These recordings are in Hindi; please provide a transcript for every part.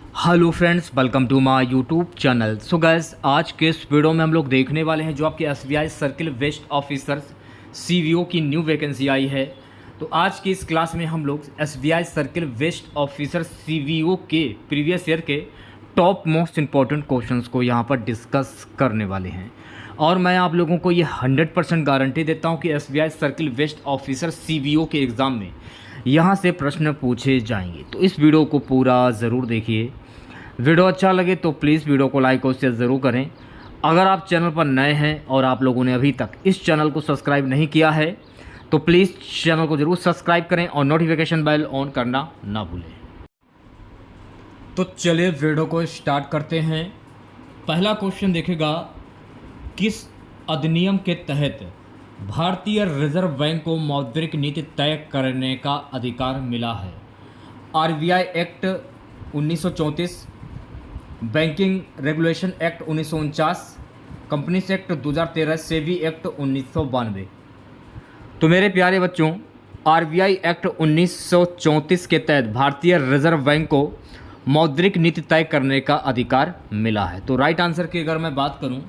Hello friends, welcome to my YouTube channel. So guys, आज के इस वीडियो में हम लोग देखने वाले हैं जो आपके एसबीआई सर्किल वेस्ट ऑफिसर्स सीवीओ की न्यू वैकेंसी आई है। तो आज की इस क्लास में हम लोग एसबीआई सर्किल वेस्ट ऑफिसर सीवीओ के प्रीवियस ईयर के टॉप मोस्ट इंपॉर्टेंट क्वेश्चंस को यहाँ पर डिस्कस करने वाले हैं। और मैं आप लोगों को ये 100% गारंटी देता हूँ कि एसबीआई सर्किल वेस्ट ऑफिसर सीवीओ के एग्ज़ाम में यहाँ से प्रश्न पूछे जाएंगे। तो इस वीडियो को पूरा ज़रूर देखिए। वीडियो अच्छा लगे तो प्लीज़ वीडियो को लाइक और शेयर ज़रूर करें। अगर आप चैनल पर नए हैं और आप लोगों ने अभी तक इस चैनल को सब्सक्राइब नहीं किया है तो प्लीज़ चैनल को ज़रूर सब्सक्राइब करें और नोटिफिकेशन बेल ऑन करना ना भूलें। तो चलिए वीडियो को स्टार्ट करते हैं। पहला क्वेश्चन देखेगा, किस अधिनियम के तहत भारतीय रिजर्व बैंक को मौद्रिक नीति तय करने का अधिकार मिला है? RBI act 1934, banking regulation act 1949, companies act 2013, SEBI act 1992। तो मेरे प्यारे बच्चों, आरबीआई एक्ट 1934 के तहत भारतीय रिजर्व बैंक को मौद्रिक नीति तय करने का अधिकार मिला है। तो राइट आंसर की अगर मैं बात करूं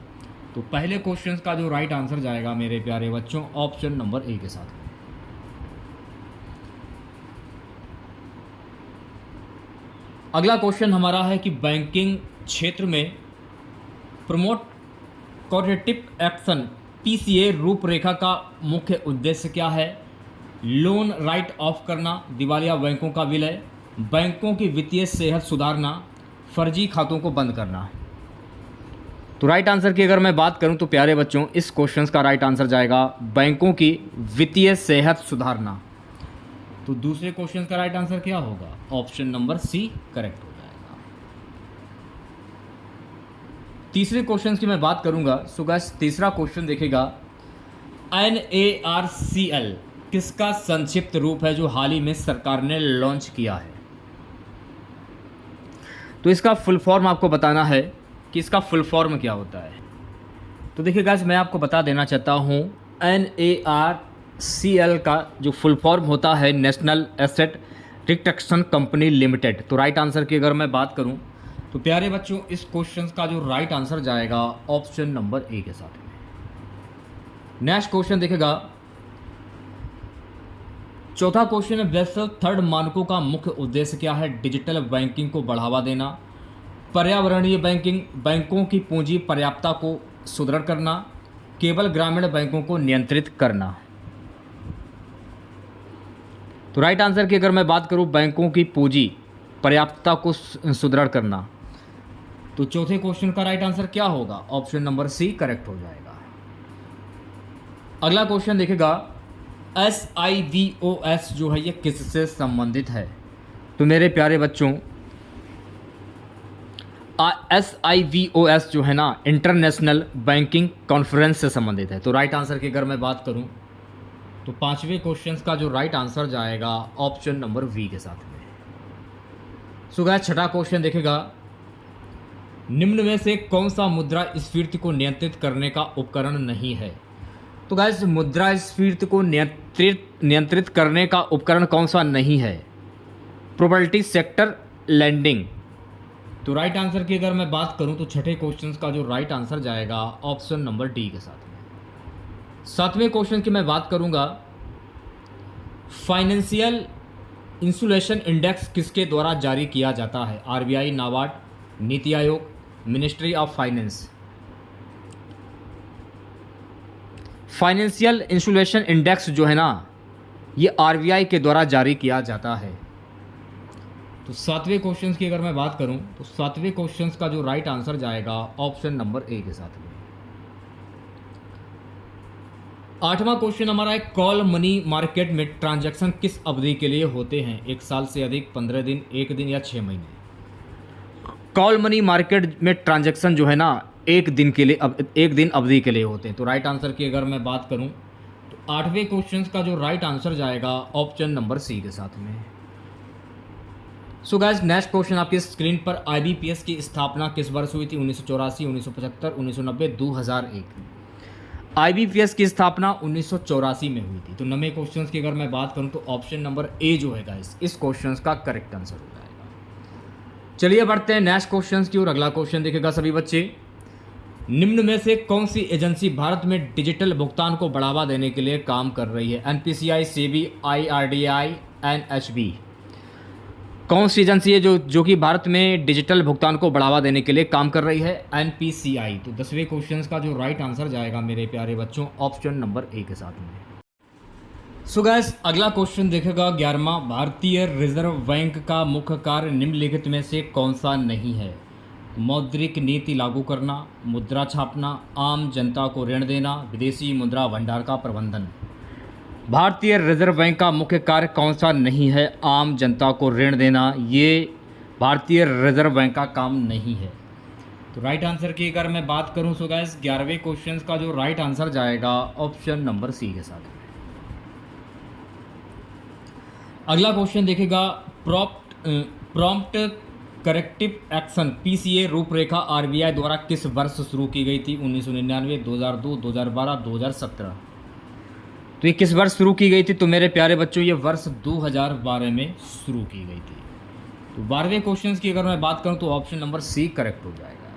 तो पहले क्वेश्चन का जो राइट आंसर जाएगा मेरे प्यारे बच्चों ऑप्शन नंबर ए के साथ। अगला क्वेश्चन हमारा है कि बैंकिंग क्षेत्र में प्रमोट कॉर्पोरेटिव एक्शन पीसीए रूपरेखा का मुख्य उद्देश्य क्या है? लोन राइट ऑफ करना, दिवालिया बैंकों का विलय, बैंकों की वित्तीय सेहत सुधारना, फर्जी खातों को बंद करना। तो राइट आंसर की अगर मैं बात करूं तो प्यारे बच्चों इस क्वेश्चन का राइट आंसर जाएगा बैंकों की वित्तीय सेहत सुधारना। तो दूसरे क्वेश्चन का राइट आंसर क्या होगा? ऑप्शन नंबर सी करेक्ट हो जाएगा। तीसरे क्वेश्चन की मैं बात करूंगा। सो गाइस, तीसरा क्वेश्चन देखेगा, NARCL किसका संक्षिप्त रूप है जो हाल ही में सरकार ने लॉन्च किया है? तो इसका फुल फॉर्म आपको बताना है कि इसका फुल फॉर्म क्या होता है। तो देखिए गाइस, मैं आपको बता देना चाहता हूँ NARCL का जो फुल फॉर्म होता है national asset restriction company limited. तो राइट आंसर की अगर मैं बात करूं तो प्यारे बच्चों इस क्वेश्चन का जो राइट आंसर जाएगा ऑप्शन नंबर ए के साथ में। नेक्स्ट क्वेश्चन देखेगा, चौथा क्वेश्चन है, बेसल थर्ड मानकों का मुख्य उद्देश्य क्या है? डिजिटल बैंकिंग को बढ़ावा देना, पर्यावरणीय बैंकिंग, बैंकों की पूंजी पर्याप्तता को सुदृढ़ करना, केवल ग्रामीण बैंकों को नियंत्रित करना। तो राइट आंसर की अगर मैं बात करूं बैंकों की पूंजी पर्याप्तता को सुदृढ़ करना, तो चौथे क्वेश्चन का राइट आंसर क्या होगा? ऑप्शन नंबर सी करेक्ट हो जाएगा। अगला क्वेश्चन देखेगा, SIVOS जो है ये किससे संबंधित है? तो मेरे प्यारे बच्चों SIVOS जो है ना इंटरनेशनल बैंकिंग कॉन्फ्रेंस से संबंधित है। तो राइट आंसर की अगर मैं बात करूं तो पांचवें क्वेश्चन का जो राइट आंसर जाएगा ऑप्शन नंबर वी के साथ में। सो गाइस, छठा क्वेश्चन देखेगा, निम्न में से कौन सा मुद्रास्फीति को नियंत्रित करने का उपकरण नहीं है? तो गाइस, मुद्रास्फीति को नियंत्रित करने का उपकरण कौन सा नहीं है? Probability sector lending. तो राइट आंसर की अगर मैं बात करूं तो छठे क्वेश्चन का जो राइट आंसर जाएगा ऑप्शन नंबर डी के साथ में। सातवें क्वेश्चन की मैं बात करूंगा, फाइनेंशियल इंसुलेशन इंडेक्स किसके द्वारा जारी किया जाता है? RBI, NABARD, NITI Aayog, ministry of finance. Financial insulation index जो है ना ये आरबीआई के द्वारा जारी किया जाता है। तो सातवें क्वेश्चन की अगर मैं बात करूं तो सातवें क्वेश्चन का जो राइट आंसर जाएगा ऑप्शन नंबर ए के साथ में। आठवां क्वेश्चन हमारा है, कॉल मनी मार्केट में ट्रांजैक्शन किस अवधि के लिए होते हैं? 1 साल से अधिक, 15 दिन, 1 दिन या 6 महीने। कॉल मनी मार्केट में ट्रांजैक्शन जो है ना 1 दिन के लिए, 1 दिन अवधि के लिए होते हैं। तो राइट आंसर की अगर मैं बात करूं तो आठवें क्वेश्चन का जो राइट आंसर जाएगा ऑप्शन नंबर सी के साथ में। सो गाइस, नेक्स्ट क्वेश्चन आपकी स्क्रीन पर, IBPS की स्थापना किस वर्ष हुई थी? 1984, 1975, 1990, 2001। IBPS की स्थापना 1984 में हुई थी। तो 9वें क्वेश्चन की अगर मैं बात करूं तो ऑप्शन नंबर ए जो है गाइस इस क्वेश्चन का करेक्ट आंसर हो जाएगा। चलिए बढ़ते हैं नेक्स्ट क्वेश्चन की ओर। अगला क्वेश्चन देखेगा सभी बच्चे, निम्न में से कौन सी एजेंसी भारत में डिजिटल भुगतान को बढ़ावा देने के लिए काम कर रही है? NPCI, SEBI, IRDI, NHB. कौन सी एजेंसी है जो कि भारत में डिजिटल भुगतान को बढ़ावा देने के लिए काम कर रही है? एनपीसीआई। तो 10वें क्वेश्चन का जो राइट आंसर जाएगा मेरे प्यारे बच्चों ऑप्शन नंबर ए के साथ में। सो गाइस अगला क्वेश्चन देखेगा 11वां, भारतीय रिजर्व बैंक का मुख्य कार्य निम्नलिखित में से कौन सा नहीं है? मौद्रिक नीति लागू करना, मुद्रा छापना, आम जनता को ऋण देना, विदेशी मुद्रा भंडार का प्रबंधन। भारतीय रिजर्व बैंक का मुख्य कार्य कौन सा नहीं है? आम जनता को ऋण देना, ये भारतीय रिजर्व बैंक का काम नहीं है। तो राइट आंसर की अगर मैं बात करूं सो गाइस 11वें क्वेश्चन का जो राइट आंसर जाएगा ऑप्शन नंबर सी के साथ। अगला क्वेश्चन देखेगा, प्रॉम्प्ट करेक्टिव एक्शन पीसीए रूपरेखा आरबीआई द्वारा किस वर्ष शुरू की गई थी? 1999, 2002, 2012, 2017। तो ये किस वर्ष शुरू की गई थी? तो मेरे प्यारे बच्चों ये वर्ष 2012 में शुरू की गई थी। तो 12वें क्वेश्चन की अगर मैं बात करूं तो ऑप्शन नंबर सी करेक्ट हो जाएगा।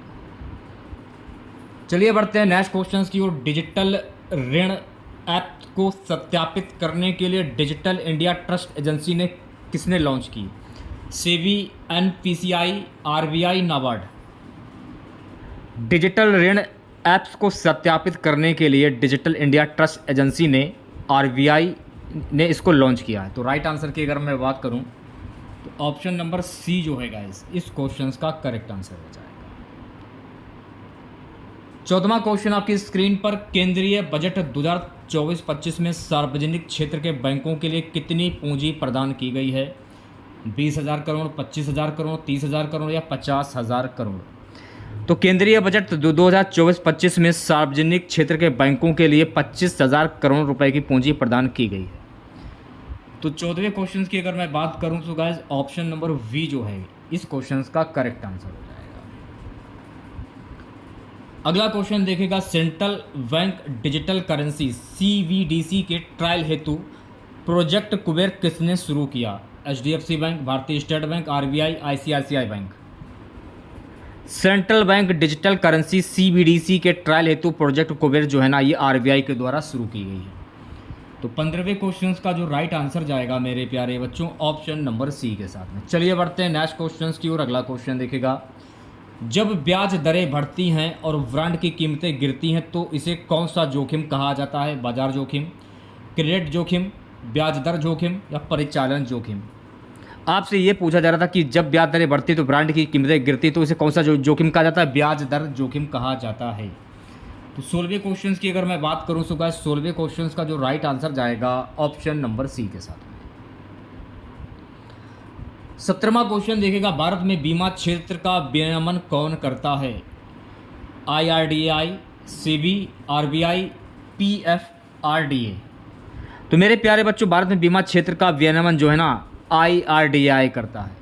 चलिए बढ़ते हैं नेक्स्ट क्वेश्चन की ओर। डिजिटल ऋण ऐप को सत्यापित करने के लिए डिजिटल इंडिया ट्रस्ट एजेंसी ने किसने लॉन्च की? SEBI, NPCI, RBI, NABARD. Digital ऋण ऐप्स को सत्यापित करने के लिए डिजिटल इंडिया ट्रस्ट एजेंसी ने आरबीआई ने इसको लॉन्च किया है। तो राइट आंसर की अगर मैं बात करूं तो ऑप्शन नंबर सी जो है गाइस इस क्वेश्चन का करेक्ट आंसर हो जाएगा। 14वां क्वेश्चन आपकी स्क्रीन पर, केंद्रीय बजट 2024-25 में सार्वजनिक क्षेत्र के बैंकों के लिए कितनी पूंजी प्रदान की गई है? 20,000 करोड़, 25,000 करोड़, 30,000 करोड़ या 50,000 करोड़। तो केंद्रीय बजट 2024-25 में सार्वजनिक क्षेत्र के बैंकों के लिए 25,000 करोड़ रुपए की पूंजी प्रदान की गई है। तो 14वें क्वेश्चन की अगर मैं बात करूं तो गाइस ऑप्शन नंबर वी जो है इस क्वेश्चन का करेक्ट आंसर हो जाएगा। अगला क्वेश्चन देखेगा, central bank digital currency CBDC के ट्रायल हेतु प्रोजेक्ट कुबेर किसने शुरू किया? एचडीएफसी बैंक, भारतीय state bank, RBI, ICICI bank. Central bank digital currency CBDC के ट्रायल हेतु प्रोजेक्ट कुबेर जो है ना ये आरबीआई के द्वारा शुरू की गई है। तो 15वें क्वेश्चन का जो राइट आंसर जाएगा मेरे प्यारे बच्चों ऑप्शन नंबर सी के साथ में। चलिए बढ़ते हैं नेक्स्ट क्वेश्चन की ओर। अगला क्वेश्चन देखेगा, जब ब्याज दरें बढ़ती हैं और बॉन्ड की कीमतें गिरती हैं तो इसे कौन सा जोखिम कहा जाता है? बाजार जोखिम, क्रेडिट जोखिम, ब्याज दर जोखिम या परिचालन जोखिम। आपसे ये पूछा जा रहा था कि जब ब्याज दरें बढ़ती तो ब्रांड की कीमतें गिरती तो इसे कौन सा जोखिम कहा जाता है? ब्याज दर जोखिम कहा जाता है। तो 16वें क्वेश्चन की अगर मैं बात करूं तो गाइस 16वें क्वेश्चन का जो राइट आंसर जाएगा ऑप्शन नंबर सी के साथ। 17वां क्वेश्चन देखेगा, भारत में बीमा क्षेत्र का विनियमन कौन करता है? IRDI, SEBI, RBI, PFRDA. तो मेरे प्यारे बच्चों भारत में बीमा क्षेत्र का विनियमन जो है ना आईआरडीआई करता है।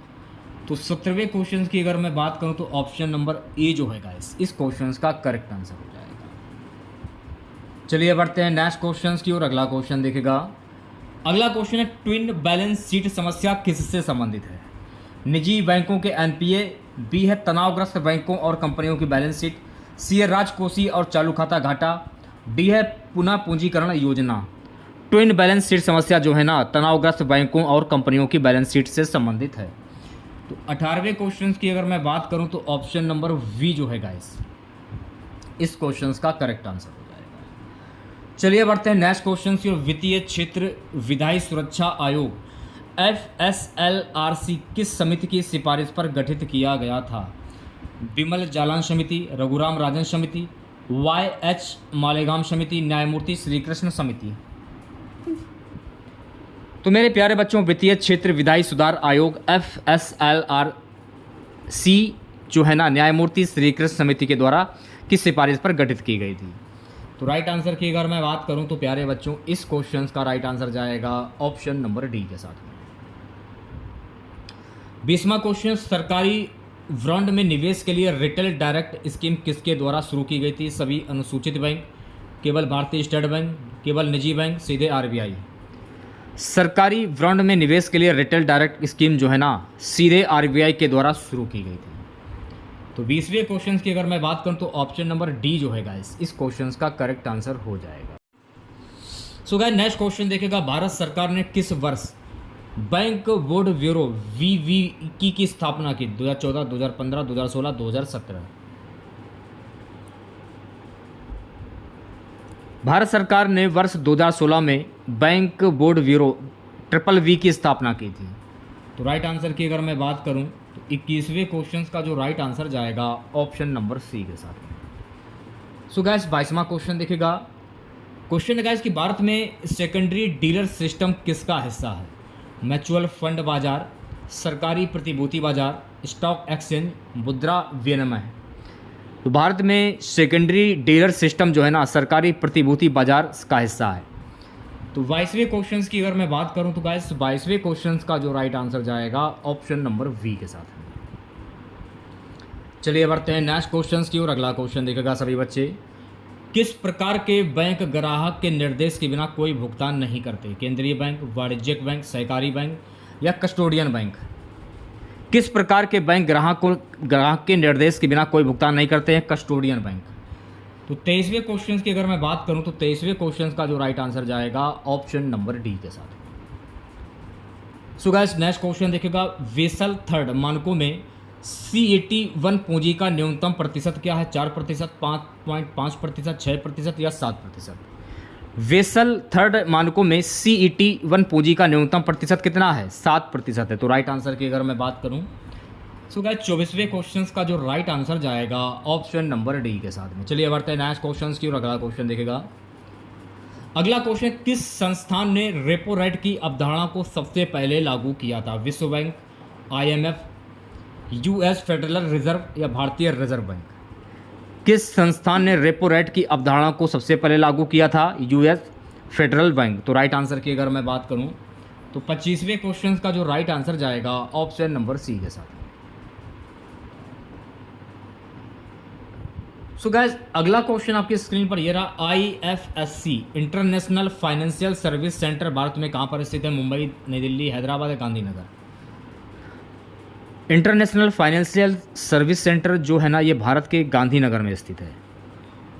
तो 17वें क्वेश्चन की अगर मैं बात करूं तो ऑप्शन नंबर ए जो है गाइस इस क्वेश्चन का करेक्ट आंसर हो जाएगा। चलिए बढ़ते हैं नेक्स्ट क्वेश्चन की ओर। अगला क्वेश्चन देखेगा, अगला क्वेश्चन है, ट्विन बैलेंस शीट समस्या किससे संबंधित है? निजी बैंकों के एनपीए, बी है तनावग्रस्त बैंकों और कंपनियों की बैलेंस शीट, सी है राजकोषीय और चालू खाता घाटा, डी है पुनः पूंजीकरण योजना। ट्विन बैलेंस शीट समस्या जो है ना तनावग्रस्त बैंकों और कंपनियों की बैलेंस शीट से संबंधित है। तो 18वें क्वेश्चन की अगर मैं बात करूं तो ऑप्शन नंबर वी जो है गाइस इस क्वेश्चन का करेक्ट आंसर हो जाएगा। चलिए बढ़ते हैं नेक्स्ट क्वेश्चन की ओर। वित्तीय क्षेत्र विधायी सुरक्षा आयोग FSLRC किस समिति की सिफारिश पर गठित किया गया था? विमल जालान समिति, रघुराम राजन समिति, YH मालेगाम समिति, न्यायमूर्ति श्रीकृष्ण समिति। तो मेरे प्यारे बच्चों वित्तीय क्षेत्र विधायी सुधार आयोग FSLRC जो है ना न्यायमूर्ति श्रीकृष्ण समिति के द्वारा किस सिफारिश पर गठित की गई थी? तो राइट आंसर की अगर मैं बात करूं तो प्यारे बच्चों इस क्वेश्चन का राइट आंसर जाएगा ऑप्शन नंबर डी के साथ। 20वां क्वेश्चन, सरकारी बॉन्ड में निवेश के लिए रिटेल डायरेक्ट स्कीम किसके द्वारा शुरू की गई थी? सभी अनुसूचित बैंक, केवल भारतीय स्टेट बैंक, केवल निजी बैंक, सीधे आरबीआई। सरकारी बॉन्ड में निवेश के लिए रिटेल डायरेक्ट स्कीम जो है ना सीधे आरबीआई के द्वारा शुरू की गई थी। तो 20वें क्वेश्चन की अगर मैं बात करूं तो ऑप्शन नंबर डी जो है गाइस इस क्वेश्चन का करेक्ट आंसर हो जाएगा। सो गाइस नेक्स्ट क्वेश्चन देखेगा, भारत सरकार ने किस वर्ष बैंक बोर्ड ब्यूरो वीवी की स्थापना की? 2014, 2015, 2016, 2017। भारत सरकार ने वर्ष 2016 में bank board bureau triple V की स्थापना की थी। तो राइट आंसर की अगर मैं बात करूं तो 21वें क्वेश्चन का जो राइट आंसर जाएगा ऑप्शन नंबर सी के साथ। सो गाइस 22वां क्वेश्चन देखेगा, क्वेश्चन है गाइस कि भारत में सेकेंडरी डीलर सिस्टम किसका हिस्सा है? म्यूचुअल फंड बाजार, सरकारी प्रतिभूति बाजार, स्टॉक एक्सचेंज, मुद्रा विनिमय। तो भारत में सेकेंडरी डीलर सिस्टम जो है ना सरकारी प्रतिभूति बाजार का हिस्सा है। तो 22वें क्वेश्चन की अगर मैं बात करूं तो गाइस 22वें क्वेश्चन का जो राइट आंसर जाएगा ऑप्शन नंबर वी के साथ। चलिए बढ़ते हैं नेक्स्ट क्वेश्चन की और अगला क्वेश्चन देखेगा सभी बच्चे, किस प्रकार के बैंक ग्राहक के निर्देश के बिना कोई भुगतान नहीं करते? केंद्रीय बैंक, वाणिज्यिक बैंक, सहकारी बैंक या कस्टोडियन बैंक? किस प्रकार के बैंक ग्राहक के निर्देश के बिना कोई भुगतान नहीं करते हैं? Custodian bank. तो 23वें क्वेश्चन की अगर मैं बात करूं तो 23वें क्वेश्चन का जो राइट आंसर जाएगा ऑप्शन नंबर डी के साथ। सो गाइस नेक्स्ट क्वेश्चन देखेगा, वेसल थर्ड मानकों में CET1 पूंजी का न्यूनतम प्रतिशत क्या है? 4%, 5.5%, 6% या 7%? वेसल थर्ड मानकों में CET1 पूंजी का न्यूनतम प्रतिशत कितना है? 7% है। तो राइट आंसर की अगर मैं बात करूं सो गाइस 24वें क्वेश्चन का जो राइट आंसर जाएगा ऑप्शन नंबर डी के साथ में। चलिए बढ़ते हैं नेक्स्ट क्वेश्चन की और अगला क्वेश्चन देखेगा। अगला क्वेश्चन, किस संस्थान ने रेपो रेट की अवधारणा को सबसे पहले लागू किया था? विश्व bank, IMF, US federal reserve या भारतीय रिजर्व बैंक? किस संस्थान ने रेपो रेट की अवधारणा को सबसे पहले लागू किया था? US federal bank. तो राइट आंसर की अगर मैं बात करूं तो 25वें क्वेश्चन का जो राइट आंसर जाएगा ऑप्शन नंबर सी के साथ। सो गाइस अगला क्वेश्चन आपकी स्क्रीन पर ये रहा, IFSC international financial service centre Bharat में कहाँ पर स्थित है? मुंबई, नई दिल्ली, हैदराबाद या Gandhinagar? International financial service centre जो है ना ये भारत के गांधीनगर में स्थित है।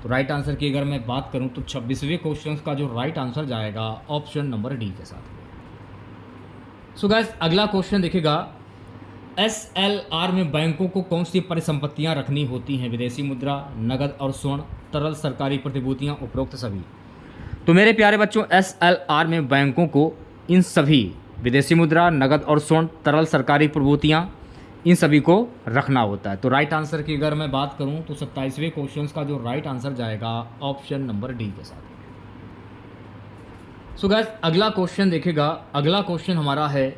तो राइट आंसर की अगर मैं बात करूं तो 26वें क्वेश्चन का जो राइट आंसर जाएगा ऑप्शन नंबर डी के साथ। सो गाइस अगला क्वेश्चन देखेगा, SLR में बैंकों को कौन सी परिसंपत्तियां रखनी होती हैं? विदेशी मुद्रा, नगद और स्वर्ण, तरल सरकारी प्रतिभूतियां, उपरोक्त सभी? तो मेरे प्यारे बच्चों SLR में बैंकों को इन सभी विदेशी मुद्रा, नगद और स्वर्ण, तरल सरकारी प्रतिभूतियां इन सभी को रखना होता है। तो राइट आंसर की अगर मैं बात करूं तो 27वें क्वेश्चन का जो राइट आंसर जाएगा ऑप्शन नंबर डी के साथ। सो गाइस अगला क्वेश्चन देखेगा, अगला क्वेश्चन हमारा है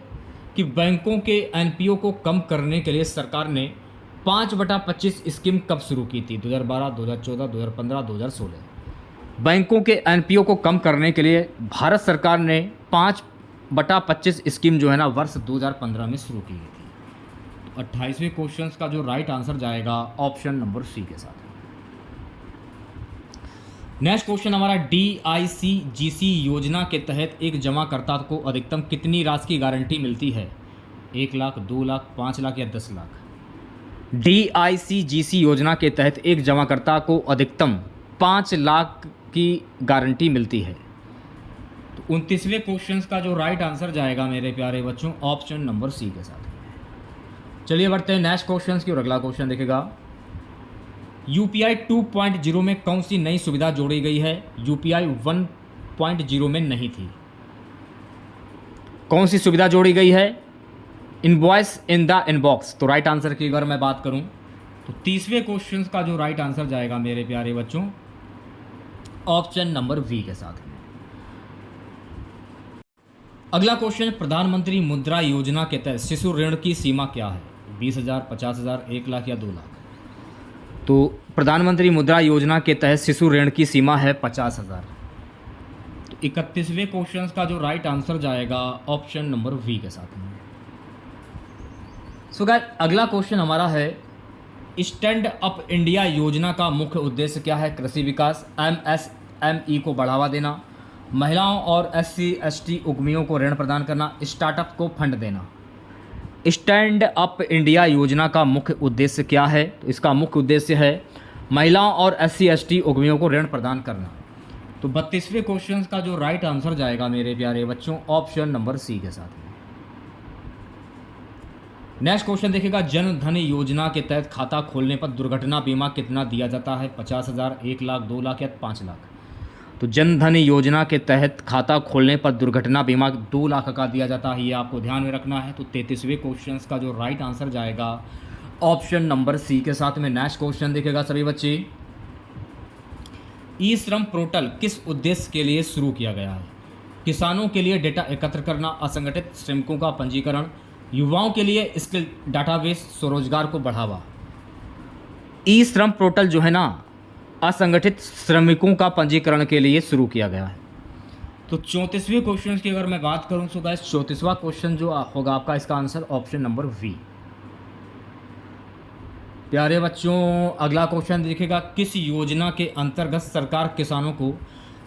कि बैंकों के NPO को कम करने के लिए सरकार ने 5/25 स्कीम कब शुरू की थी? 2012, 2014, 2015, 2016? बैंकों के NPO को कम करने के लिए भारत सरकार ने 5/25 स्कीम जो है ना वर्ष 2015 में शुरू की गई थी। 28वें क्वेश्चन का जो राइट आंसर जाएगा ऑप्शन नंबर सी के साथ। नेक्स्ट क्वेश्चन हमारा, DICGC योजना के तहत एक जमाकर्ता को अधिकतम कितनी राशि की गारंटी मिलती है? 1 लाख, 2 लाख, 5 लाख या 10 लाख? DICGC योजना के तहत एक जमाकर्ता को अधिकतम 5 लाख की गारंटी मिलती है। तो 29वें क्वेश्चन का जो राइट आंसर जाएगा मेरे प्यारे बच्चों ऑप्शन नंबर सी के साथ। चलिए बढ़ते हैं नेक्स्ट क्वेश्चन की और अगला क्वेश्चन देखेगा, UPI 2.0 में कौन सी नई सुविधा जोड़ी गई है? UPI 1.0 में नहीं थी। कौन सी सुविधा जोड़ी गई है? Invoice in the inbox. तो राइट आंसर की अगर मैं बात करूं तो 30वें क्वेश्चन का जो राइट आंसर जाएगा मेरे प्यारे बच्चों ऑप्शन नंबर वी के साथ। अगला क्वेश्चन, प्रधानमंत्री मुद्रा योजना के तहत शिशु ऋण की सीमा क्या है? 20,000, 50,000, 1 लाख या 2 लाख? तो प्रधानमंत्री मुद्रा योजना के तहत शिशु ऋण की सीमा है 50,000। तो 31वें क्वेश्चन का जो राइट आंसर जाएगा ऑप्शन नंबर वी के साथ में। सो गाइस अगला क्वेश्चन हमारा है, स्टैंड अप इंडिया योजना का मुख्य उद्देश्य क्या है? कृषि विकास, MSME को बढ़ावा देना, महिलाओं और SC/ST उद्यमियों को ऋण प्रदान करना, स्टार्टअप को फंड देना। स्टैंड अप इंडिया योजना का मुख्य उद्देश्य क्या है? तो इसका मुख्य उद्देश्य है महिलाओं और SC/ST उद्यमियों को ऋण प्रदान करना। तो 32वें क्वेश्चन का जो राइट आंसर जाएगा मेरे प्यारे बच्चों, ऑप्शन नंबर सी के साथ में। नेक्स्ट क्वेश्चन देखिएगा, जन धन योजना के तहत खाता खोलने पर दुर्घटना बीमा कितना दिया जाता है? 50,000, 1 लाख, 2 लाख या 5 लाख? तो जन धन योजना के तहत खाता खोलने पर दुर्घटना बीमा 2 लाख का दिया जाता है, ये आपको ध्यान में रखना है। तो 33वें क्वेश्चन का जो राइट आंसर जाएगा ऑप्शन नंबर सी के साथ में। नेक्स्ट क्वेश्चन देखिएगा सभी बच्चे, ई श्रम पोर्टल किस उद्देश्य के लिए शुरू किया गया है? किसानों के लिए डेटा एकत्र करना, असंगठित श्रमिकों का पंजीकरण, युवाओं के लिए स्किल डाटाबेस, स्वरोजगार को बढ़ावा। ई श्रम पोर्टल जो है ना, असंगठित श्रमिकों का पंजीकरण के लिए शुरू किया गया है। तो 34वें क्वेश्चन की अगर मैं बात करूं तो गाइस 34वां क्वेश्चन जो होगा आपका, इसका आंसर ऑप्शन नंबर वी। प्यारे बच्चों, अगला क्वेश्चन देखिएगा, किस योजना के अंतर्गत सरकार किसानों को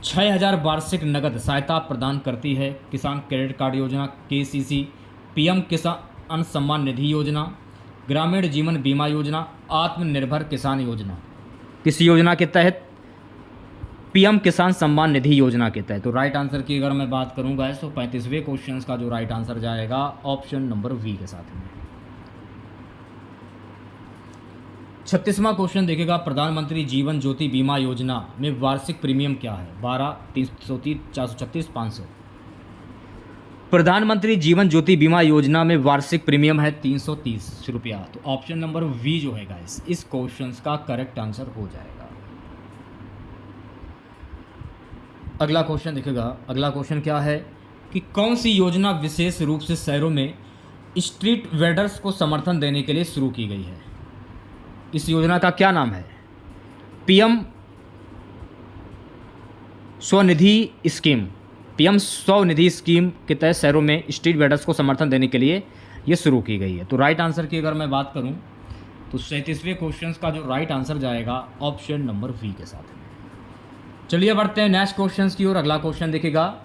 6,000 वार्षिक नगद सहायता प्रदान करती है? किसान क्रेडिट कार्ड योजना, KCC, PM किसान सम्मान निधि योजना, ग्रामीण जीवन बीमा योजना, आत्मनिर्भर किसान योजना। किस योजना के तहत? PM किसान सम्मान निधि योजना के तहत। तो राइट आंसर की अगर मैं बात करूंगा तो 35वें क्वेश्चन का जो राइट आंसर जाएगा ऑप्शन नंबर वी के साथ में। 36वां क्वेश्चन देखिएगा, प्रधानमंत्री जीवन ज्योति बीमा योजना में वार्षिक प्रीमियम क्या है? 12, 330, 436, 500। प्रधानमंत्री जीवन ज्योति बीमा योजना में वार्षिक प्रीमियम है 330 रुपया। तो ऑप्शन नंबर वी जो है गाइस, इस क्वेश्चन का करेक्ट आंसर हो जाएगा। अगला क्वेश्चन देखिएगा, अगला क्वेश्चन क्या है कि कौन सी योजना विशेष रूप से शहरों में स्ट्रीट वेंडर्स को समर्थन देने के लिए शुरू की गई है? इस योजना का क्या नाम है? PM Svanidhi scheme. PM Svanidhi scheme के तहत शहरों में स्ट्रीट वेंडर्स को समर्थन देने के लिए ये शुरू की गई है। तो राइट आंसर की अगर मैं बात करूं तो 37वें क्वेश्चन का जो राइट आंसर जाएगा ऑप्शन नंबर वी के साथ में। चलिए बढ़ते हैं नेक्स्ट क्वेश्चन की ओर। अगला क्वेश्चन देखिएगा,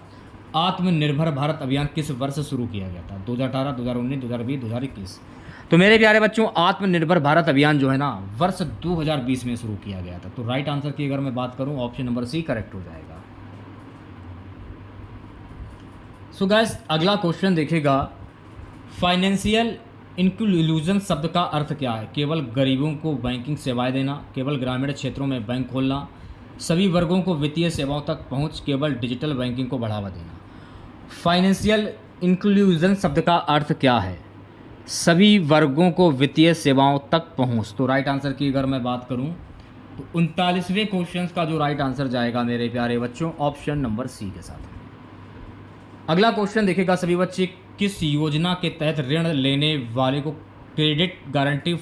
आत्मनिर्भर भारत अभियान किस वर्ष शुरू किया गया था? 2018, 2019, 2020, 2021। तो मेरे प्यारे बच्चों, आत्मनिर्भर भारत अभियान जो है ना, वर्ष 2020 में शुरू किया गया था। तो राइट आंसर की अगर मैं बात करूं, ऑप्शन नंबर सी करेक्ट हो जाएगा। सो गाइस, अगला क्वेश्चन देखिएगा, फाइनेंशियल इंक्लूजन शब्द का अर्थ क्या है? केवल गरीबों को बैंकिंग सेवाएं देना, केवल ग्रामीण क्षेत्रों में बैंक खोलना, सभी वर्गों को वित्तीय सेवाओं तक पहुंच, केवल डिजिटल बैंकिंग को बढ़ावा देना। फाइनेंशियल इंक्लूजन शब्द का अर्थ क्या है? सभी वर्गों को वित्तीय सेवाओं तक पहुंच। तो राइट आंसर की अगर मैं बात करूं तो 39वें क्वेश्चन का जो राइट आंसर जाएगा मेरे प्यारे बच्चों, ऑप्शन नंबर सी के साथ। अगला क्वेश्चन देखिएगा सभी बच्चे, किस योजना के तहत ऋण लेने वाले को क्रेडिट गारंटी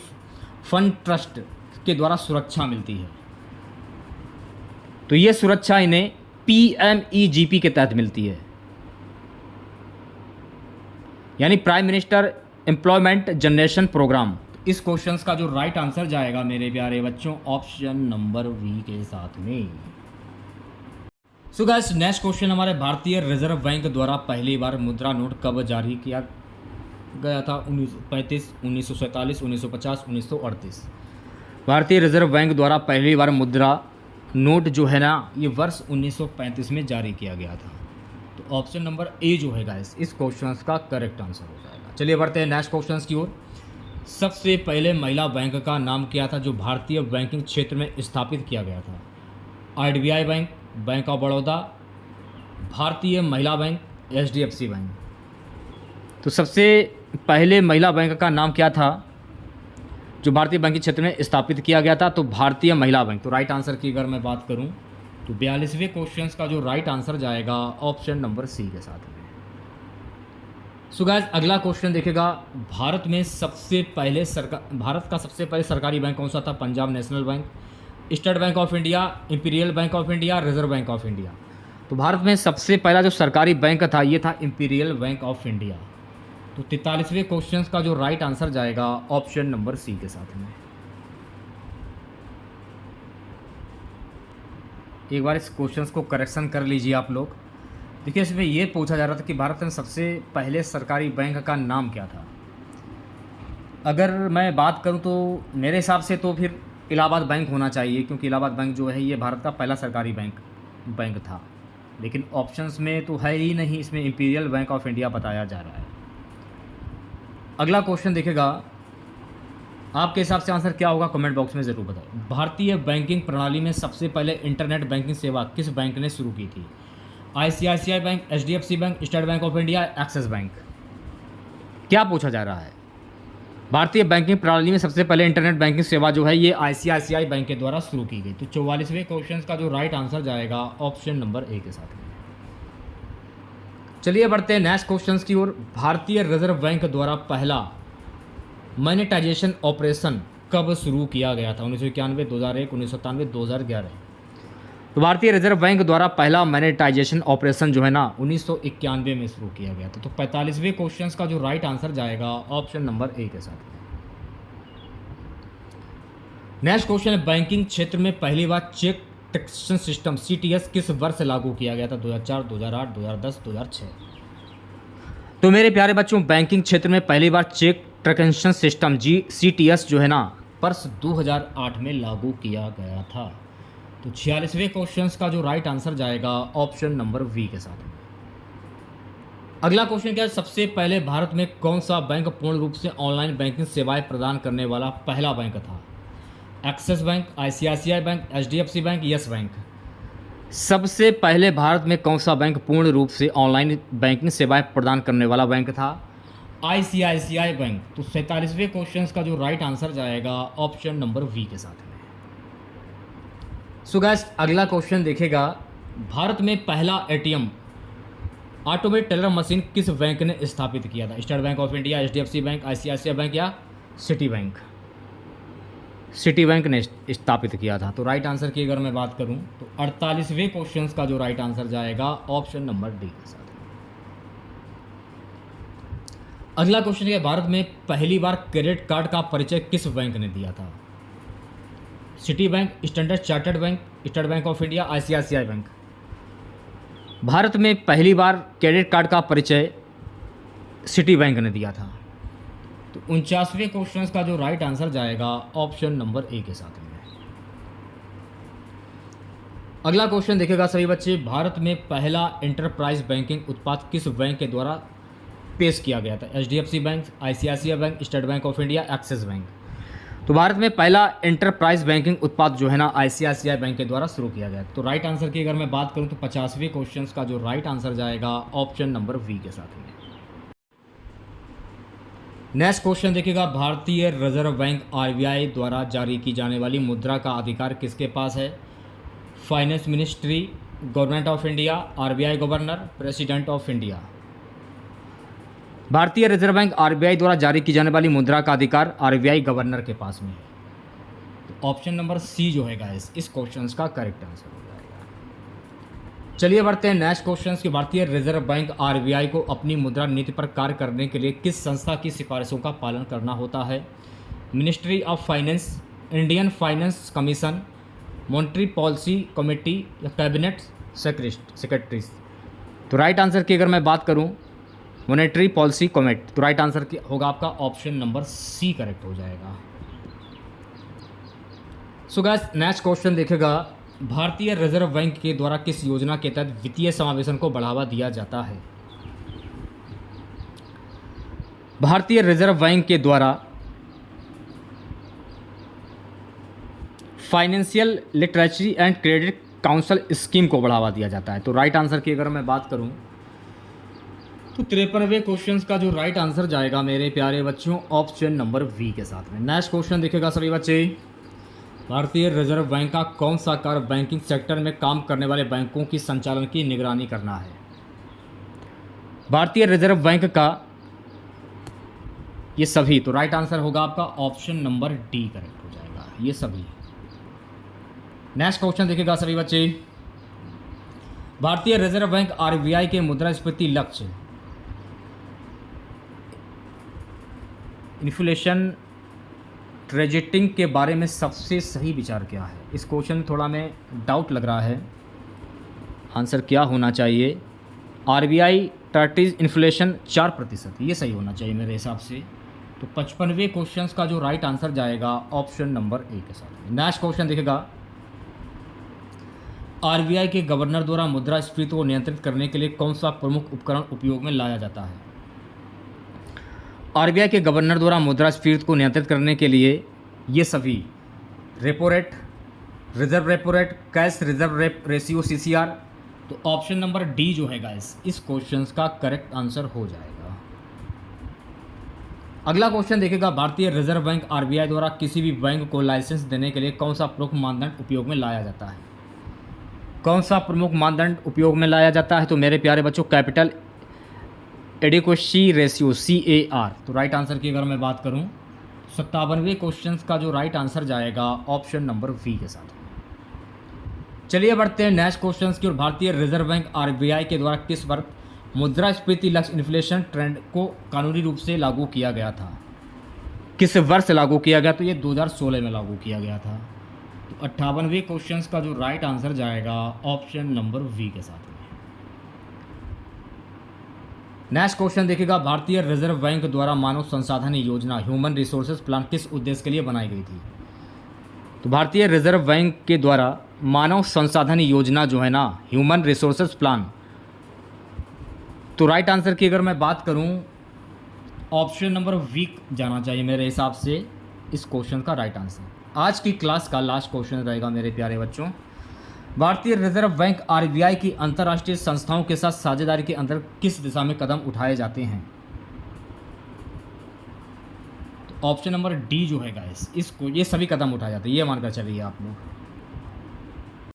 फंड ट्रस्ट के द्वारा सुरक्षा मिलती है? तो ये सुरक्षा इन्हें PMEGP के तहत मिलती है, यानी prime minister employment generation programme. इस क्वेश्चन का जो राइट आंसर जाएगा मेरे प्यारे बच्चों, ऑप्शन नंबर वी के साथ में। सो गाइस, नेक्स्ट क्वेश्चन हमारे, भारतीय रिजर्व बैंक द्वारा पहली बार मुद्रा नोट कब जारी किया गया था? 1935, 1947, 1950, 1938। भारतीय रिजर्व बैंक द्वारा पहली बार मुद्रा नोट जो है ना, ये वर्ष 1935 में जारी किया गया था। तो ऑप्शन नंबर ए जो है गाइस, इस क्वेश्चन का करेक्ट आंसर हो जाएगा। चलिए बढ़ते हैं नेक्स्ट क्वेश्चन की ओर। सबसे पहले महिला बैंक का नाम क्या था जो भारतीय बैंकिंग क्षेत्र में स्थापित किया गया था? IDBI bank, bank of Baroda, भारतीय महिला बैंक, HDFC बैंक। तो सबसे पहले महिला बैंक का नाम क्या था जो भारतीय बैंकिंग क्षेत्र में स्थापित किया गया था? तो भारतीय महिला बैंक। तो राइट आंसर की अगर मैं बात करूं तो 42वें क्वेश्चन का जो राइट आंसर जाएगा ऑप्शन नंबर सी के साथ में। सो गाइस, अगला क्वेश्चन देखिएगा, भारत का सबसे पहले सरकारी बैंक कौन सा था? Punjab national bank, state bank of India, imperial bank of India, reserve bank of India. तो भारत में सबसे पहला जो सरकारी बैंक था ये था इंपीरियल बैंक ऑफ इंडिया। तो 43वें क्वेश्चन का जो राइट आंसर जाएगा ऑप्शन नंबर सी के साथ में। एक बार इस क्वेश्चन को करेक्शन कर लीजिए आप लोग। देखिए, इसमें ये पूछा जा रहा था कि भारत में सबसे पहले सरकारी बैंक का नाम क्या था। अगर मैं बात करूं तो मेरे हिसाब से तो फिर इलाहाबाद बैंक होना चाहिए, क्योंकि इलाहाबाद बैंक जो है ये भारत का पहला सरकारी बैंक था। लेकिन ऑप्शंस में तो है ही नहीं, इसमें इंपीरियल बैंक ऑफ इंडिया बताया जा रहा है। अगला क्वेश्चन देखेगा, आपके हिसाब से आंसर क्या होगा कमेंट बॉक्स में ज़रूर बताओ। भारतीय बैंकिंग प्रणाली में सबसे पहले इंटरनेट बैंकिंग सेवा किस बैंक ने शुरू की थी? ICICI bank, HDFC bank, state bank of India, axis bank. क्या पूछा जा रहा है? भारतीय बैंकिंग प्रणाली में सबसे पहले इंटरनेट बैंकिंग सेवा जो है ये आईसीआईसीआई बैंक के द्वारा शुरू की गई। तो 44वें क्वेश्चन का जो राइट आंसर जाएगा ऑप्शन नंबर ए के साथ में। चलिए बढ़ते हैं नेक्स्ट क्वेश्चन की ओर। भारतीय रिजर्व बैंक द्वारा पहला मॉनेटाइजेशन ऑपरेशन कब शुरू किया गया था? 1991, 2001, 1997, 2011। तो भारतीय रिजर्व बैंक द्वारा पहला मॉनेटाइजेशन ऑपरेशन जो है ना 1991 में शुरू किया गया था। तो 45वें क्वेश्चन का जो राइट आंसर जाएगा ऑप्शन नंबर ए के साथ। नेक्स्ट क्वेश्चन है, बैंकिंग क्षेत्र में पहली बार चेक ट्रांजैक्शन सिस्टम सीटीएस किस वर्ष लागू किया गया था? 2004, 2008, 2010, 2006। तो मेरे प्यारे बच्चों, बैंकिंग क्षेत्र में पहली बार चेक ट्रांजैक्शन सिस्टम सीटीएस जो है ना वर्ष 2008 में लागू किया गया था। तो 46वें क्वेश्चन का जो राइट आंसर जाएगा ऑप्शन नंबर वी के साथ। अगला क्वेश्चन क्या है, सबसे पहले भारत में कौन सा बैंक पूर्ण रूप से ऑनलाइन बैंकिंग सेवाएं प्रदान करने वाला पहला बैंक था? Axis bank, ICICI bank, HDFC bank, yes bank. सबसे पहले भारत में कौन सा बैंक पूर्ण रूप से ऑनलाइन बैंकिंग सेवाएं प्रदान करने वाला बैंक था? ICICI bank. तो 47वें क्वेश्चन का जो राइट आंसर जाएगा ऑप्शन नंबर वी के साथ में। सो गाइस, अगला क्वेश्चन देखेगा, भारत में पहला एटीएम ऑटोमेट टेलर मशीन किस बैंक ने स्थापित किया था? State bank of India, HDFC bank, ICICI bank या सिटी बैंक? सिटी बैंक ने स्थापित किया था। तो राइट आंसर की अगर मैं बात करूं तो 48वें क्वेश्चन का जो राइट आंसर जाएगा ऑप्शन नंबर डी के साथ। अगला क्वेश्चन है, भारत में पहली बार क्रेडिट कार्ड का परिचय किस बैंक ने दिया था? City bank, standard chartered bank, state bank of India, ICICI bank. Bharat में पहली बार क्रेडिट कार्ड का परिचय सिटी बैंक ने दिया था। तो 49वें क्वेश्चन का जो राइट आंसर जाएगा ऑप्शन नंबर ए के साथ में। अगला क्वेश्चन देखेगा सभी बच्चे, भारत में पहला एंटरप्राइज बैंकिंग उत्पाद किस बैंक के द्वारा पेश किया गया था? HDFC bank, ICICI bank, state bank of India, axis bank. तो भारत में पहला एंटरप्राइज बैंकिंग उत्पाद जो है ना आईसीआईसीआई बैंक के द्वारा शुरू किया गया। तो राइट आंसर की अगर मैं बात करूं तो 50वें क्वेश्चन का जो राइट आंसर जाएगा ऑप्शन नंबर वी के साथ में। नेक्स्ट क्वेश्चन देखिएगा, भारतीय रिजर्व बैंक आरबीआई द्वारा जारी की जाने वाली मुद्रा का अधिकार किसके पास है? Finance ministry, government of India, RBI governor, president of India. भारतीय रिजर्व बैंक आरबीआई द्वारा जारी की जाने वाली मुद्रा का अधिकार आरबीआई गवर्नर के पास में है। तो ऑप्शन नंबर सी जो है गाइस इस क्वेश्चन का करेक्ट आंसर हो जाएगा। चलिए बढ़ते हैं नेक्स्ट क्वेश्चन की। भारतीय रिजर्व बैंक आरबीआई को अपनी मुद्रा नीति पर कार्य करने के लिए किस संस्था की सिफारिशों का पालन करना होता है? Ministry of finance, Indian finance commission, monetary policy committee या कैबिनेट सेक्रेटरीज। तो राइट आंसर की अगर मैं बात करूं मॉनेटरी पॉलिसी कमेटी, तो राइट आंसर होगा आपका ऑप्शन नंबर सी करेक्ट हो जाएगा। सो गाइस, नेक्स्ट क्वेश्चन देखेगा, भारतीय रिजर्व बैंक के द्वारा किस योजना के तहत वित्तीय समावेशन को बढ़ावा दिया जाता है? भारतीय रिजर्व बैंक के द्वारा financial literacy and credit council scheme को बढ़ावा दिया जाता है। तो राइट आंसर की अगर मैं बात करूं तो 53वें क्वेश्चन का जो राइट आंसर जाएगा मेरे प्यारे बच्चों ऑप्शन नंबर वी के साथ में। नेक्स्ट क्वेश्चन देखेगा सभी बच्चे, भारतीय रिजर्व बैंक का कौन सा कार्य बैंकिंग सेक्टर में काम करने वाले बैंकों की संचालन की निगरानी करना है? भारतीय रिजर्व बैंक का ये सभी। तो राइट आंसर होगा आपका ऑप्शन नंबर डी करेक्ट हो जाएगा, ये सभी। नेक्स्ट क्वेश्चन देखेगा सभी बच्चे, भारतीय रिजर्व बैंक आरबीआई के मुद्रास्फीति लक्ष्य इन्फ्लेशन ट्रेजेक्टिंग के बारे में सबसे सही विचार क्या है? इस क्वेश्चन में थोड़ा में डाउट लग रहा है, आंसर क्या होना चाहिए? आरबीआई टर्टिज इन्फ्लेशन 4%, ये सही होना चाहिए मेरे हिसाब से। तो 55वें क्वेश्चन का जो राइट आंसर जाएगा ऑप्शन नंबर ए के साथ। नेक्स्ट क्वेश्चन देखेगा, आरबीआई के गवर्नर द्वारा मुद्रास्फीति को नियंत्रित करने के लिए कौन सा प्रमुख उपकरण उपयोग में लाया जाता है? आरबीआई के गवर्नर द्वारा मुद्रास्फीति को नियंत्रित करने के लिए ये सभी repo rate, reserve repo rate, cash reserve ratio CCR. तो ऑप्शन नंबर डी जो है गाइस इस क्वेश्चन का करेक्ट आंसर हो जाएगा। अगला क्वेश्चन देखेगा, भारतीय रिजर्व बैंक आरबीआई द्वारा किसी भी बैंक को लाइसेंस देने के लिए कौन सा प्रमुख मानदंड उपयोग में लाया जाता है? कौन सा प्रमुख मानदंड उपयोग में लाया जाता है? तो मेरे प्यारे बच्चों, कैपिटल एडिक्वेसी रेशियो CAR। तो राइट आंसर की अगर मैं बात करूं, 57वें क्वेश्चन का जो राइट आंसर जाएगा ऑप्शन नंबर वी के साथ। चलिए बढ़ते हैं नेक्स्ट क्वेश्चन की ओर। भारतीय रिजर्व बैंक आरबीआई के द्वारा किस वर्ष मुद्रास्फीति लक्ष्य इन्फ्लेशन ट्रेंड को कानूनी रूप से लागू किया गया था? किस वर्ष लागू किया गया? तो ये 2016 में लागू किया गया था। तो 58वें क्वेश्चन का जो राइट आंसर जाएगा ऑप्शन नंबर वी के साथ में। नेक्स्ट क्वेश्चन देखिएगा, भारतीय रिजर्व बैंक द्वारा मानव संसाधन योजना ह्यूमन रिसोर्सेज प्लान किस उद्देश्य के लिए बनाई गई थी? तो भारतीय रिजर्व बैंक के द्वारा मानव संसाधन योजना जो है ना, ह्यूमन रिसोर्सेज प्लान, तो राइट आंसर की अगर मैं बात करूं, ऑप्शन नंबर वी जाना चाहिए मेरे हिसाब से इस क्वेश्चन का राइट आंसर। आज की क्लास का लास्ट क्वेश्चन रहेगा मेरे प्यारे बच्चों, भारतीय रिजर्व बैंक आरबीआई की अंतर्राष्ट्रीय संस्थाओं के साथ साझेदारी के अंदर किस दिशा में कदम उठाए जाते हैं? तो ऑप्शन नंबर डी जो है गाइस इसको, ये सभी कदम उठाए जाते हैं, ये मानकर चलिए आप लोग।